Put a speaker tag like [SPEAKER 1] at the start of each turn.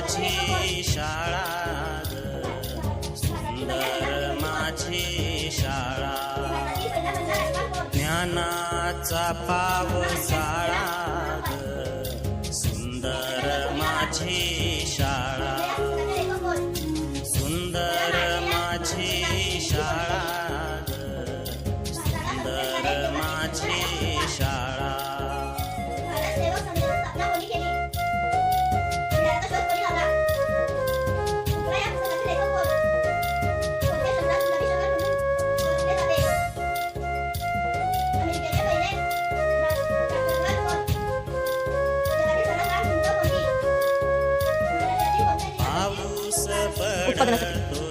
[SPEAKER 1] माझी शाळा सुंदर माझी शाळा ज्ञानाचा पावसाळा सुंदर माझी शाळा सुंदर माझी शाळा सुंदर माझी शाळा पाऊस पडतो